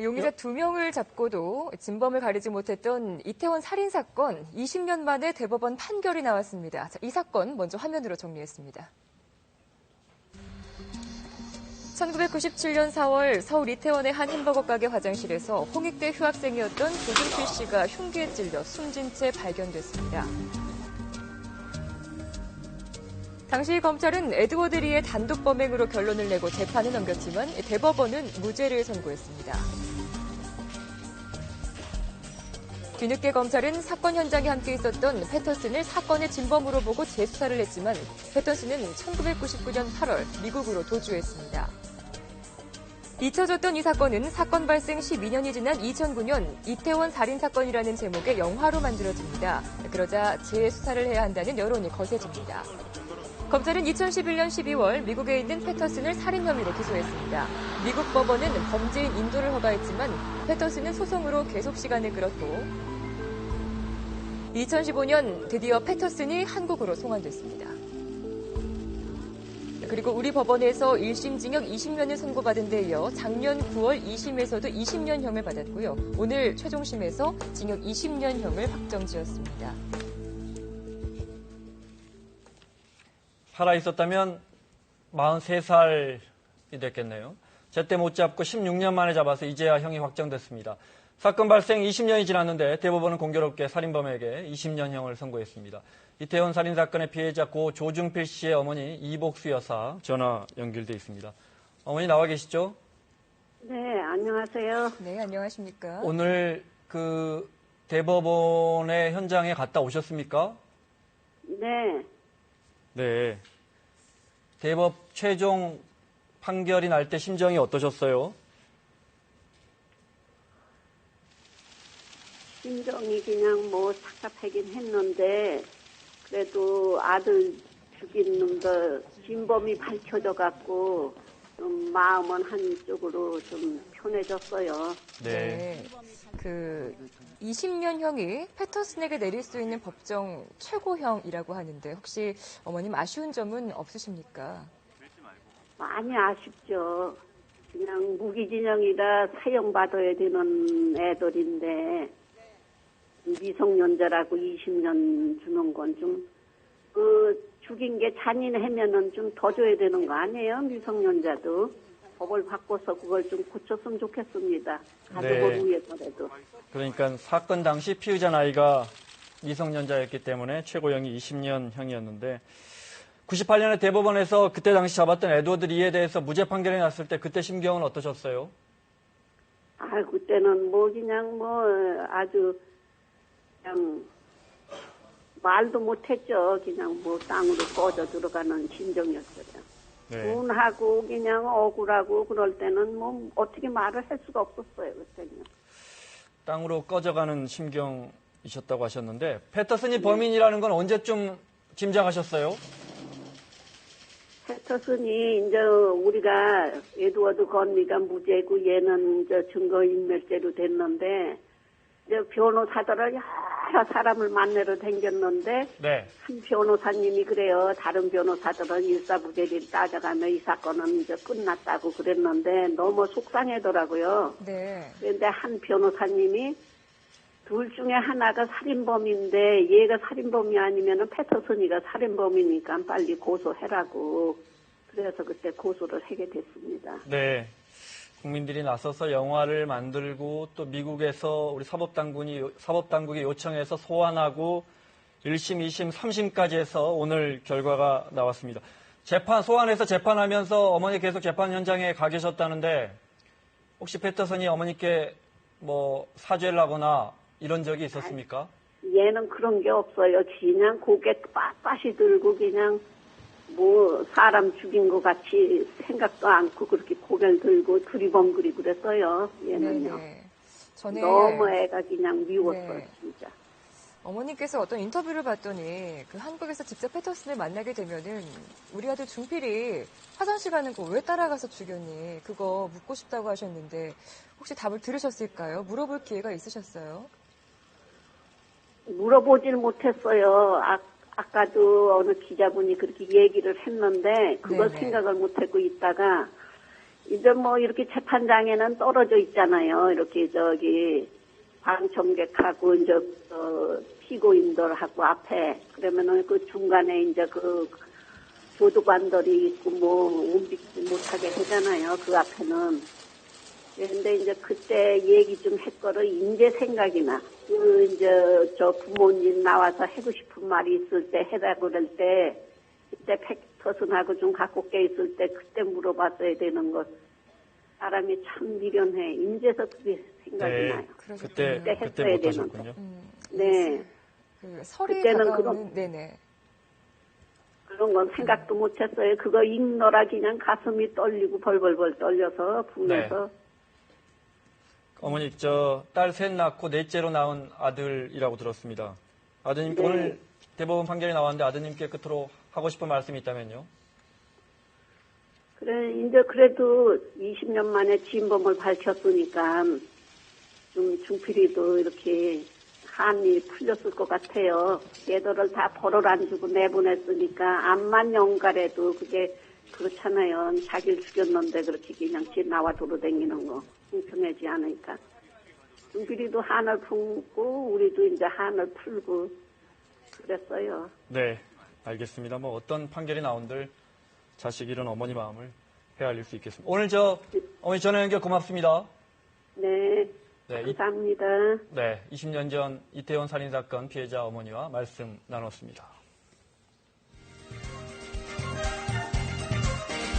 용의자 2명을 잡고도 진범을 가리지 못했던 이태원 살인사건 20년 만에 대법원 판결이 나왔습니다. 자, 이 사건 먼저 화면으로 정리했습니다. 1997년 4월 서울 이태원의 한 햄버거 가게 화장실에서 홍익대 휴학생이었던 조준필 씨가 흉기에 찔려 숨진 채 발견됐습니다. 당시 검찰은 에드워드 리의 단독 범행으로 결론을 내고 재판을 넘겼지만 대법원은 무죄를 선고했습니다. 뒤늦게 검찰은 사건 현장에 함께 있었던 패터슨을 사건의 진범으로 보고 재수사를 했지만 패터슨은 1999년 8월 미국으로 도주했습니다. 잊혀졌던 이 사건은 사건 발생 12년이 지난 2009년 이태원 살인사건이라는 제목의 영화로 만들어집니다. 그러자 재수사를 해야 한다는 여론이 거세집니다. 검찰은 2011년 12월 미국에 있는 패터슨을 살인 혐의로 기소했습니다. 미국 법원은 범죄인 인도를 허가했지만 패터슨은 소송으로 계속 시간을 끌었고 2015년 드디어 패터슨이 한국으로 송환됐습니다. 그리고 우리 법원에서 1심 징역 20년을 선고받은 데 이어 작년 9월 2심에서도 20년형을 받았고요. 오늘 최종심에서 징역 20년형을 확정지었습니다. 살아있었다면 43살이 됐겠네요. 제때 못 잡고 16년 만에 잡아서 이제야 형이 확정됐습니다. 사건 발생 20년이 지났는데 대법원은 공교롭게 살인범에게 20년형을 선고했습니다. 이태원 살인사건의 피해자 고 조중필 씨의 어머니 이복수 여사 전화 연결돼 있습니다. 어머니 나와 계시죠? 네, 안녕하세요. 네, 안녕하십니까? 오늘 그 대법원의 현장에 갔다 오셨습니까? 네. 네. 대법 최종 판결이 날 때 심정이 어떠셨어요? 심정이 그냥 뭐 착잡하긴 했는데 그래도 아들 죽인 놈도 진범이 밝혀져 갖고 좀 마음은 한쪽으로 좀 편해졌어요. 네. 그 20년형이 패터슨에게 내릴 수 있는 법정 최고형이라고 하는데 혹시 어머님 아쉬운 점은 없으십니까? 많이 아쉽죠. 그냥 무기징역이라 사형받아야 되는 애들인데 미성년자라고 20년 주는 건 좀 죽인 게 잔인하면은 좀 더 줘야 되는 거 아니에요? 미성년자도 법을 바꿔서 그걸 좀 고쳤으면 좋겠습니다. 가족을 위해서라도. 그러니까 사건 당시 피의자 나이가 미성년자였기 때문에 최고형이 20년형이었는데 98년에 대법원에서 그때 당시 잡았던 에드워드 리에 대해서 무죄 판결이 났을 때 그때 심경은 어떠셨어요? 아, 그때는 뭐 그냥 뭐 아주 그냥 말도 못했죠. 그냥 뭐 땅으로 꺼져 들어가는 심정이었어요. 네. 분하고 그냥 억울하고 그럴 때는 뭐 어떻게 말을 할 수가 없었어요. 그때는. 땅으로 꺼져가는 심경이셨다고 하셨는데 패터슨이 범인이라는 건 언제쯤 짐작하셨어요? 패터슨이 이제 우리가 에드워드 건미가 무죄고 얘는 이제 증거인멸죄로 됐는데 이제 변호사들을 여러 사람을 만나러 다녔는데 네. 한 변호사님이 그래요. 다른 변호사들은 일사부재리를 따져가며 이 사건은 이제 끝났다고 그랬는데 너무 속상하더라고요. 네. 그런데 한 변호사님이 둘 중에 하나가 살인범인데 얘가 살인범이 아니면은 패터슨이가 살인범이니까 빨리 고소해라고. 그래서 그때 고소를 하게 됐습니다. 네. 국민들이 나서서 영화를 만들고 또 미국에서 우리 사법당국이 요청해서 소환하고 1심, 2심, 3심까지 해서 오늘 결과가 나왔습니다. 소환해서 재판하면서 어머니 계속 재판 현장에 가 계셨다는데 혹시 패터슨이 어머니께 뭐 사죄를 하거나 이런 적이 있었습니까? 얘는 그런 게 없어요. 그냥 고개 빳빳이 들고 그냥 뭐 사람 죽인 것 같이 생각도 않고 그렇게 고개를 들고 두리번거리고 그랬어요. 얘는요. 네네. 전에 너무 애가 그냥 미웠어요. 네. 진짜. 어머니께서 어떤 인터뷰를 봤더니 그 한국에서 직접 패터슨을 만나게 되면은 우리 아들 중필이 화장실 가는 거 왜 따라가서 죽였니? 그거 묻고 싶다고 하셨는데 혹시 답을 들으셨을까요? 물어볼 기회가 있으셨어요? 물어보질 못했어요. 아까도 어느 기자분이 그렇게 얘기를 했는데 그걸 네네. 생각을 못하고 있다가 이제 뭐 이렇게 재판장에는 떨어져 있잖아요. 이렇게 방청객하고 이제 피고인들하고 앞에 그러면은 그 중간에 이제 그 교도관들이 있고 뭐 움직이지 못하게 하잖아요. 그 앞에는. 근데 이제 그때 얘기 좀 했거를 이제 생각이 나. 이제 저 부모님 나와서 하고 싶은 말이 있을 때 해라 그럴 때 그때 패터슨하고 좀 가깝게 있을 때 그때 물어봤어야 되는 것. 사람이 참 미련해. 인제서 그게 생각이 네, 나요. 그때 했어야 못 하셨군요. 네. 그 설이 그때는 다가오는 네네. 그런 건 생각도 못했어요. 그거 읽느라 그냥 가슴이 떨리고 벌벌벌 떨려서 분해서. 어머니, 딸 셋 낳고 넷째로 낳은 아들이라고 들었습니다. 아드님께 네. 오늘 대법원 판결이 나왔는데 아드님께 끝으로 하고 싶은 말씀이 있다면요? 그래, 이제 그래도 20년 만에 진범을 밝혔으니까 좀 중필이도 이렇게 한이 풀렸을 것 같아요. 얘들을 다 벌을 안 주고 내보냈으니까 암만 영가래도 그게 그렇잖아요. 자기를 죽였는데 그렇게 그냥 지 나와 돌아다니는 거 공평하지 않으니까. 중필이도 한을 품고 우리도 이제 한을 풀고 그랬어요. 네, 알겠습니다. 뭐 어떤 판결이 나온들 자식 잃은 어머니 마음을 헤아릴 수 있겠습니다. 오늘 어머니 전화 연결 고맙습니다. 네, 네, 감사합니다. 네, 20년 전 이태원 살인사건 피해자 어머니와 말씀 나눴습니다.